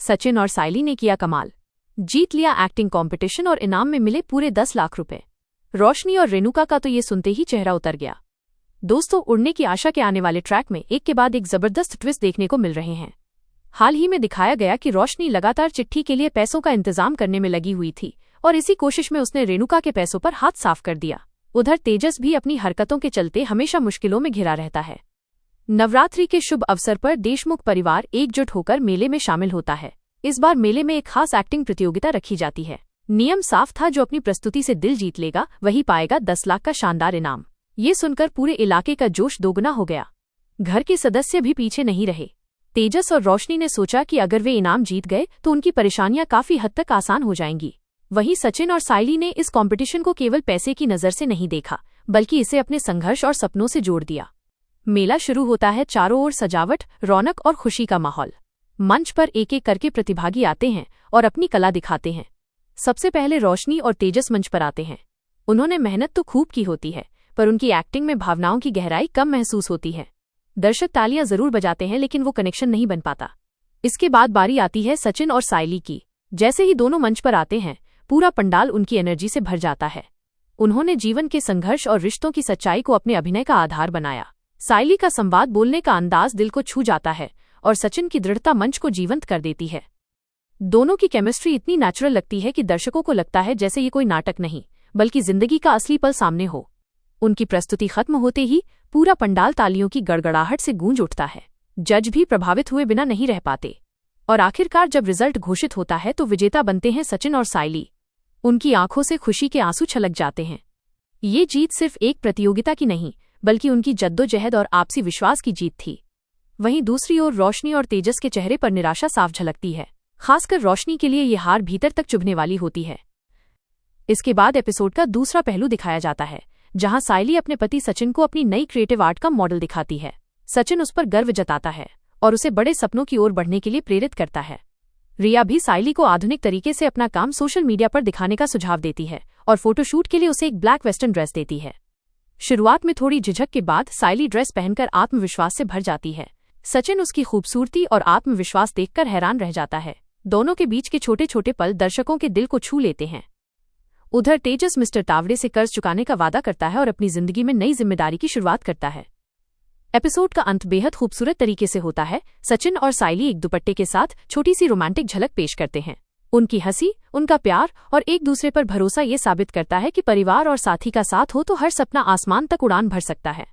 सचिन और साइली ने किया कमाल, जीत लिया एक्टिंग कंपटीशन और इनाम में मिले पूरे 10 लाख रुपए। रोशनी और रेणुका का तो ये सुनते ही चेहरा उतर गया। दोस्तों, उड़ने की आशा के आने वाले ट्रैक में एक के बाद एक जबरदस्त ट्विस्ट देखने को मिल रहे हैं। हाल ही में दिखाया गया कि रोशनी लगातार चिट्ठी के लिए पैसों का इंतजाम करने में लगी हुई थी और इसी कोशिश में उसने रेणुका के पैसों पर हाथ साफ कर दिया। उधर तेजस भी अपनी हरकतों के चलते हमेशा मुश्किलों में घिरा रहता है। नवरात्रि के शुभ अवसर पर देशमुख परिवार एकजुट होकर मेले में शामिल होता है। इस बार मेले में एक खास एक्टिंग प्रतियोगिता रखी जाती है। नियम साफ था, जो अपनी प्रस्तुति से दिल जीत लेगा वही पाएगा 10 लाख का शानदार इनाम। ये सुनकर पूरे इलाके का जोश दोगुना हो गया। घर के सदस्य भी पीछे नहीं रहे। तेजस और रोशनी ने सोचा कि अगर वे इनाम जीत गए तो उनकी परेशानियां काफी हद तक आसान हो जाएंगी। वहीं सचिन और साइली ने इस कंपटीशन को केवल पैसे की नजर से नहीं देखा, बल्कि इसे अपने संघर्ष और सपनों से जोड़ दिया। मेला शुरू होता है, चारों ओर सजावट, रौनक और खुशी का माहौल। मंच पर एक एक करके प्रतिभागी आते हैं और अपनी कला दिखाते हैं। सबसे पहले रोशनी और तेजस मंच पर आते हैं। उन्होंने मेहनत तो खूब की होती है, पर उनकी एक्टिंग में भावनाओं की गहराई कम महसूस होती है। दर्शक तालियां जरूर बजाते हैं, लेकिन वो कनेक्शन नहीं बन पाता। इसके बाद बारी आती है सचिन और साइली की। जैसे ही दोनों मंच पर आते हैं, पूरा पंडाल उनकी एनर्जी से भर जाता है। उन्होंने जीवन के संघर्ष और रिश्तों की सच्चाई को अपने अभिनय का आधार बनाया। साइली का संवाद, बोलने का अंदाज दिल को छू जाता है और सचिन की दृढ़ता मंच को जीवंत कर देती है। दोनों की केमिस्ट्री इतनी नेचुरल लगती है कि दर्शकों को लगता है जैसे ये कोई नाटक नहीं, बल्कि जिंदगी का असली पल सामने हो। उनकी प्रस्तुति खत्म होते ही पूरा पंडाल तालियों की गड़गड़ाहट से गूंज उठता है। जज भी प्रभावित हुए बिना नहीं रह पाते और आखिरकार जब रिजल्ट घोषित होता है तो विजेता बनते हैं सचिन और साइली। उनकी आंखों से खुशी के आंसू छलक जाते हैं। ये जीत सिर्फ एक प्रतियोगिता की नहीं, बल्कि उनकी जद्दोजहद और आपसी विश्वास की जीत थी। वहीं दूसरी ओर रोशनी और तेजस के चेहरे पर निराशा साफ झलकती है। खासकर रोशनी के लिए ये हार भीतर तक चुभने वाली होती है। इसके बाद एपिसोड का दूसरा पहलू दिखाया जाता है, जहां साइली अपने पति सचिन को अपनी नई क्रिएटिव आर्ट का मॉडल दिखाती है। सचिन उस पर गर्व जताता है और उसे बड़े सपनों की ओर बढ़ने के लिए प्रेरित करता है। रिया भी साइली को आधुनिक तरीके से अपना काम सोशल मीडिया पर दिखाने का सुझाव देती है और फोटोशूट के लिए उसे एक ब्लैक वेस्टर्न ड्रेस देती है। शुरुआत में थोड़ी झिझक के बाद साइली ड्रेस पहनकर आत्मविश्वास से भर जाती है। सचिन उसकी खूबसूरती और आत्मविश्वास देखकर हैरान रह जाता है। दोनों के बीच के छोटे छोटे पल दर्शकों के दिल को छू लेते हैं। उधर तेजस मिस्टर तावड़े से कर्ज चुकाने का वादा करता है और अपनी जिंदगी में नई जिम्मेदारी की शुरुआत करता है। एपिसोड का अंत बेहद खूबसूरत तरीके से होता है। सचिन और साइली एक दुपट्टे के साथ छोटी सी रोमांटिक झलक पेश करते हैं। उनकी हंसी, उनका प्यार और एक दूसरे पर भरोसा ये साबित करता है कि परिवार और साथी का साथ हो तो हर सपना आसमान तक उड़ान भर सकता है।